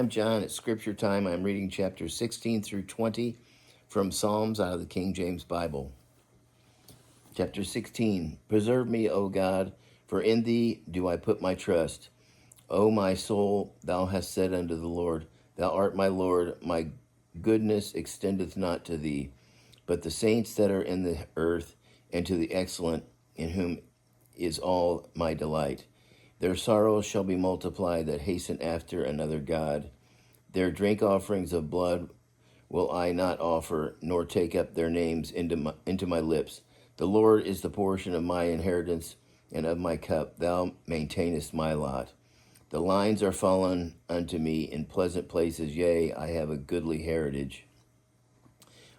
I'm John. It's scripture time. I'm reading chapters 16 through 20 from Psalms out of the King James Bible. Chapter 16. Preserve me, O God, for in thee do I put my trust. O my soul, thou hast said unto the Lord, Thou art my Lord, my goodness extendeth not to thee, but the saints that are in the earth, and to the excellent, in whom is all my delight. Their sorrows shall be multiplied that hasten after another God. Their drink offerings of blood will I not offer, nor take up their names into my lips. The Lord is the portion of my inheritance and of my cup. Thou maintainest my lot. The lines are fallen unto me in pleasant places. Yea, I have a goodly heritage.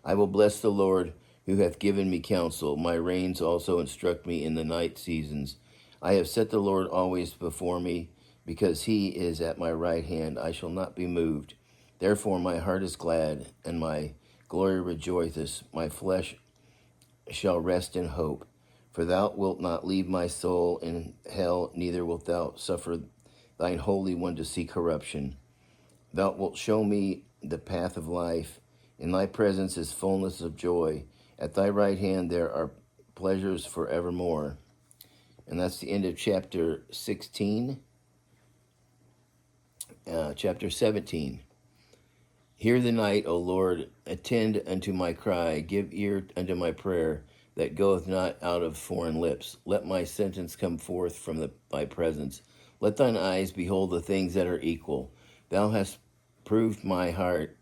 I will bless the Lord, who hath given me counsel. My reins also instruct me in the night seasons. I have set the Lord always before me, because he is at my right hand. I shall not be moved. Therefore my heart is glad, and my glory rejoiceth. My flesh shall rest in hope. For thou wilt not leave my soul in hell, neither wilt thou suffer thine Holy One to see corruption. Thou wilt show me the path of life. In thy presence is fullness of joy. At thy right hand there are pleasures forevermore. And that's the end of chapter 16. Chapter 17. Hear the night, O Lord, attend unto my cry. Give ear unto my prayer, that goeth not out of foreign lips. Let my sentence come forth from thy presence. Let thine eyes behold the things that are equal. Thou hast proved my heart.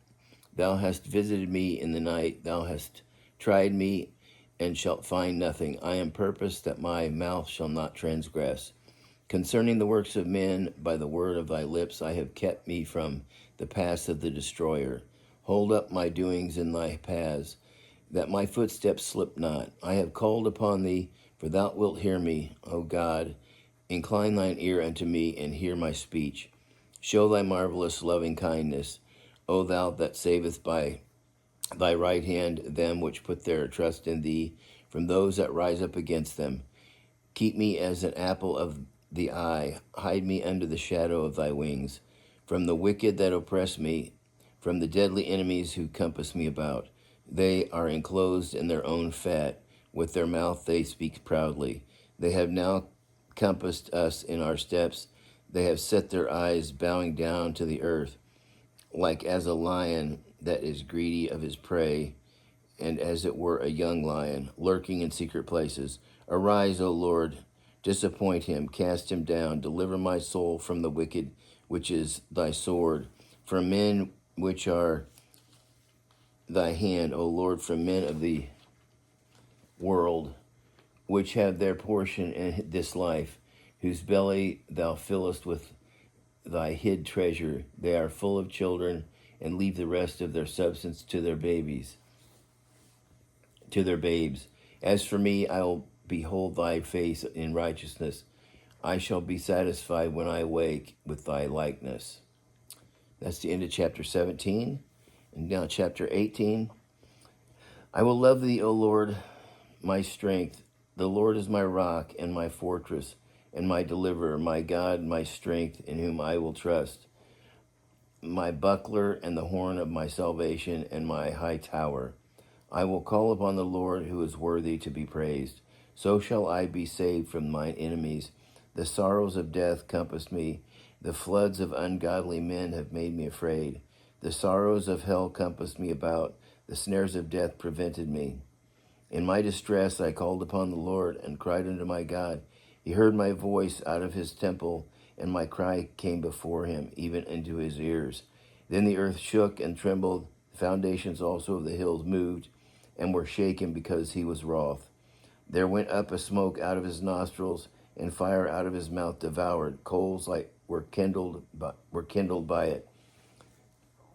Thou hast visited me in the night. Thou hast tried me, and shalt find nothing. I am purposed that my mouth shall not transgress. Concerning the works of men, by the word of thy lips, I have kept me from the paths of the destroyer. Hold up my doings in thy paths, that my footsteps slip not. I have called upon thee, for thou wilt hear me, O God. Incline thine ear unto me, and hear my speech. Show thy marvelous loving kindness, O thou that savest by thy right hand them which put their trust in thee, from those that rise up against them. Keep me as an apple of the eye. Hide me under the shadow of thy wings. From the wicked that oppress me, from the deadly enemies who compass me about. They are enclosed in their own fat. With their mouth they speak proudly. They have now compassed us in our steps. They have set their eyes bowing down to the earth, like as a lion that is greedy of his prey, and as it were a young lion, lurking in secret places. Arise, O Lord, disappoint him, cast him down, deliver my soul from the wicked, which is thy sword, from men which are thy hand, O Lord, from men of the world, which have their portion in this life, whose belly thou fillest with thy hid treasure. They are full of children, and leave the rest of their substance to their babes. As for me, I will behold thy face in righteousness. I shall be satisfied when I awake with thy likeness. That's the end of chapter 17. And now chapter 18. I will love thee, O Lord, my strength. The Lord is my rock and my fortress and my deliverer, my God, my strength, in whom I will trust, my buckler and the horn of my salvation and my high tower. I will call upon the Lord, who is worthy to be praised. So shall I be saved from mine enemies. The sorrows of death compassed me. The floods of ungodly men have made me afraid. The sorrows of hell compassed me about. The snares of death prevented me. In my distress I called upon the Lord and cried unto my God. He heard my voice out of his temple, and my cry came before him, even into his ears. Then the earth shook and trembled. The foundations also of the hills moved and were shaken, because he was wroth. There went up a smoke out of his nostrils, and fire out of his mouth devoured. Coals were kindled by it.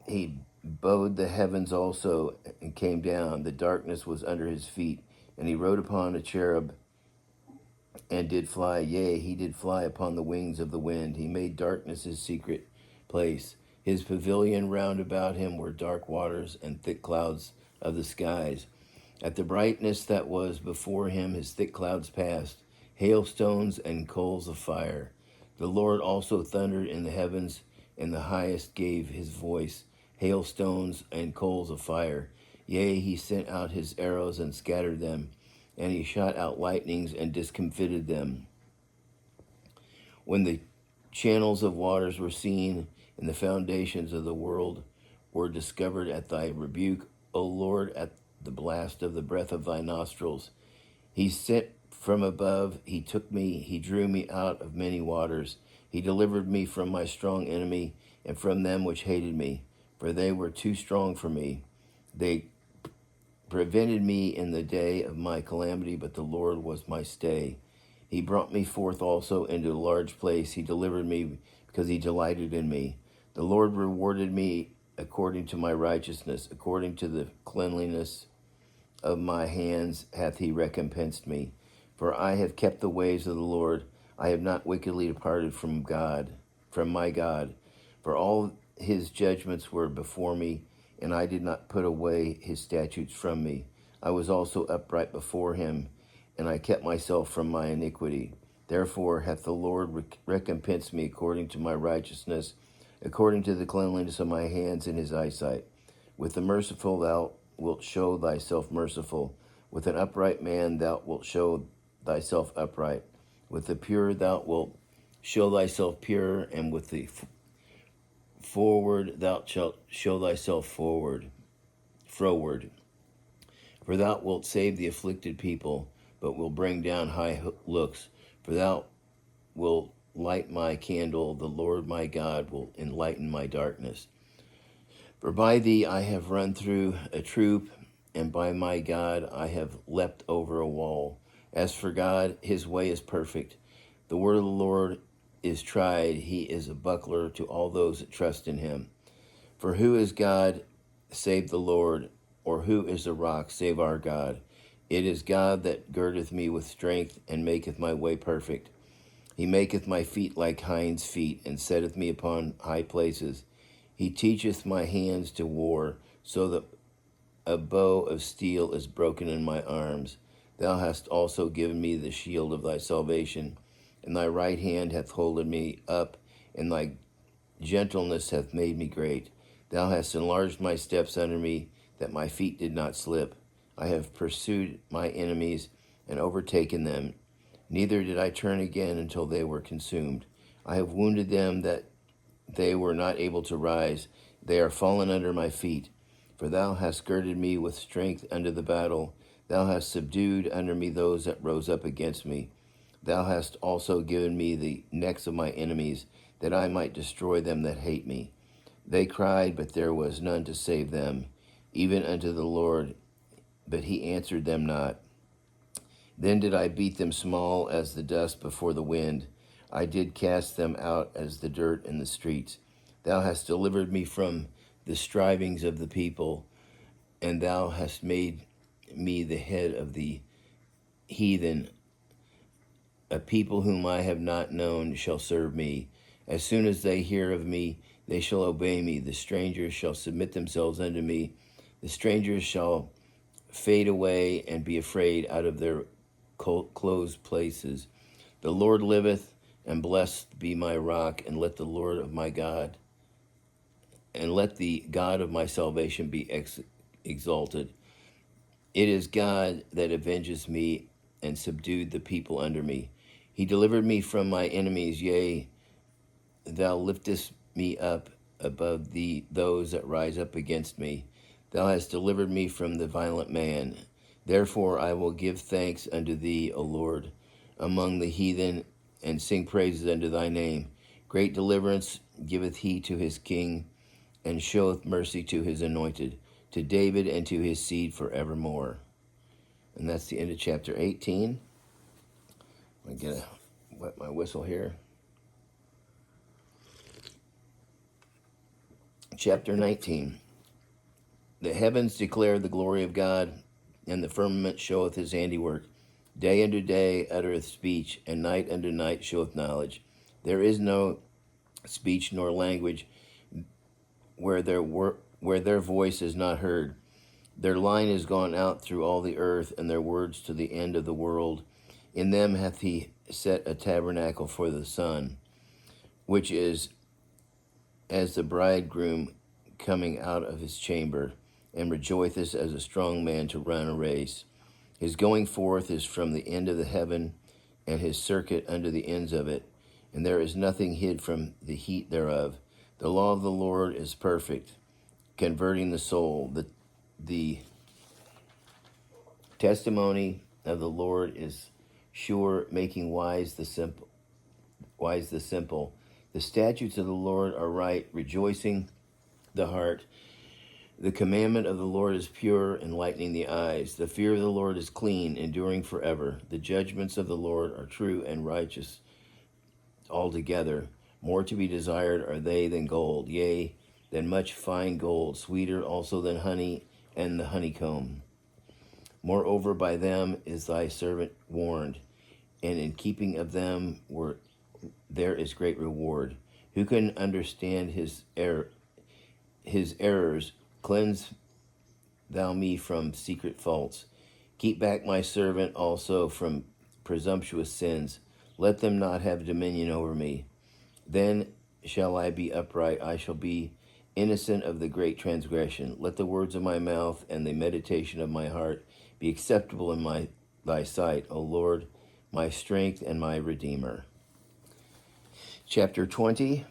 He bowed the heavens also, and came down. The darkness was under his feet, and he rode upon a cherub, and did fly. Yea, he did fly upon the wings of the wind. He made darkness his secret place. His pavilion round about him were dark waters and thick clouds of the skies. At the brightness that was before him, his thick clouds passed, hailstones and coals of fire. The Lord also thundered in the heavens. and the highest gave his voice, hailstones and coals of fire. Yea, he sent out his arrows and scattered them, and he shot out lightnings and discomfited them. When the channels of waters were seen, and the foundations of the world were discovered at thy rebuke, O Lord, at the blast of the breath of thy nostrils. He sent from above, he took me, he drew me out of many waters. He delivered me from my strong enemy, and from them which hated me, for they were too strong for me. They prevented me in the day of my calamity, but the Lord was my stay. He brought me forth also into a large place. He delivered me because he delighted in me. The Lord rewarded me according to my righteousness, according to the cleanliness of my hands hath he recompensed me. For I have kept the ways of the Lord. I have not wickedly departed from my God. For all his judgments were before me, and I did not put away his statutes from me. I was also upright before him, and I kept myself from my iniquity. Therefore hath the Lord recompensed me according to my righteousness, according to the cleanliness of my hands in his eyesight. With the merciful thou wilt show thyself merciful. With an upright man thou wilt show thyself upright. With the pure thou wilt show thyself pure, and with the forward thou shalt show thyself froward. For thou wilt save the afflicted people, but will bring down high looks. For thou wilt light my candle, the Lord my God will enlighten my darkness. For by thee I have run through a troop, and by my God I have leapt over a wall. As for God, his way is perfect. The word of the Lord is tried. He is a buckler to all those that trust in him. For who is God save the Lord? Or who is the rock save our God? It is God that girdeth me with strength, and maketh my way perfect. He maketh my feet like hinds' feet, and setteth me upon high places. He teacheth my hands to war, so that a bow of steel is broken in my arms. Thou hast also given me the shield of thy salvation, and thy right hand hath holded me up, and thy gentleness hath made me great. Thou hast enlarged my steps under me, that my feet did not slip. I have pursued my enemies and overtaken them. Neither did I turn again until they were consumed. I have wounded them that they were not able to rise. They are fallen under my feet. For thou hast girded me with strength unto the battle. Thou hast subdued under me those that rose up against me. Thou hast also given me the necks of my enemies, that I might destroy them that hate me. They cried, but there was none to save them, even unto the Lord, but he answered them not. Then did I beat them small as the dust before the wind. I did cast them out as the dirt in the streets. Thou hast delivered me from the strivings of the people, and thou hast made me the head of the heathen. A people whom I have not known shall serve me. As soon as they hear of me, they shall obey me. The strangers shall submit themselves unto me. The strangers shall fade away and be afraid out of their closed places. The Lord liveth, and blessed be my rock, and let the Lord of my God, and let the God of my salvation be exalted. It is God that avenges me and subdued the people under me. He delivered me from my enemies, yea, thou liftest me up above those that rise up against me. Thou hast delivered me from the violent man. Therefore I will give thanks unto thee, O Lord, among the heathen, and sing praises unto thy name. Great deliverance giveth he to his king, and showeth mercy to his anointed, to David and to his seed forevermore. And that's the end of chapter 18. I'm going to wet my whistle here. Chapter 19. The heavens declare the glory of God, and the firmament showeth his handiwork. Day unto day uttereth speech, and night unto night showeth knowledge. There is no speech nor language where their voice is not heard. Their line is gone out through all the earth, and their words to the end of the world. In them hath he set a tabernacle for the sun, which is as the bridegroom coming out of his chamber, and rejoiceth as a strong man to run a race. His going forth is from the end of the heaven, and his circuit under the ends of it, and there is nothing hid from the heat thereof. The law of the Lord is perfect, converting the soul. The testimony of the Lord is sure, making wise the simple. The statutes of the Lord are right, rejoicing the heart. The commandment of the Lord is pure, enlightening the eyes. The fear of the Lord is clean, enduring forever. The judgments of the Lord are true and righteous altogether. More to be desired are they than gold, yea, than much fine gold, sweeter also than honey and the honeycomb. Moreover, by them is thy servant warned, and in keeping of them there is great reward. Who can understand his errors? Cleanse thou me from secret faults. Keep back my servant also from presumptuous sins. Let them not have dominion over me. Then shall I be upright. I shall be innocent of the great transgression. Let the words of my mouth and the meditation of my heart be acceptable in thy sight, O Lord, my strength and my redeemer. Chapter 20.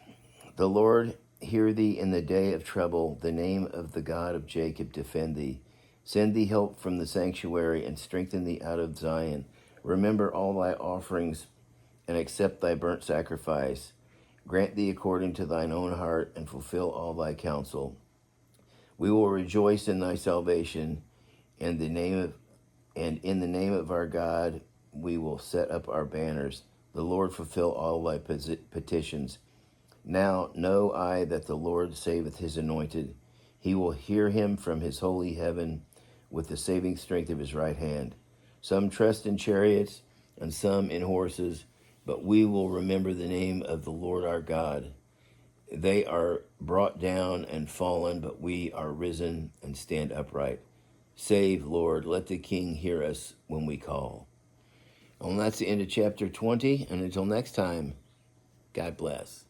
The Lord hear thee in the day of trouble. The name of the God of Jacob defend thee. Send thee help from the sanctuary, and strengthen thee out of Zion. Remember all thy offerings, and accept thy burnt sacrifice. Grant thee according to thine own heart, and fulfill all thy counsel. We will rejoice in thy salvation, and in the name of our God we will set up our banners. The Lord fulfill all thy petitions. Now know I that the Lord saveth his anointed. He will hear him from his holy heaven with the saving strength of his right hand. Some trust in chariots, and some in horses, but we will remember the name of the Lord our God. They are brought down and fallen, but we are risen and stand upright. Save, Lord, let the King hear us when we call. And that's the end of chapter 20, and until next time, God bless.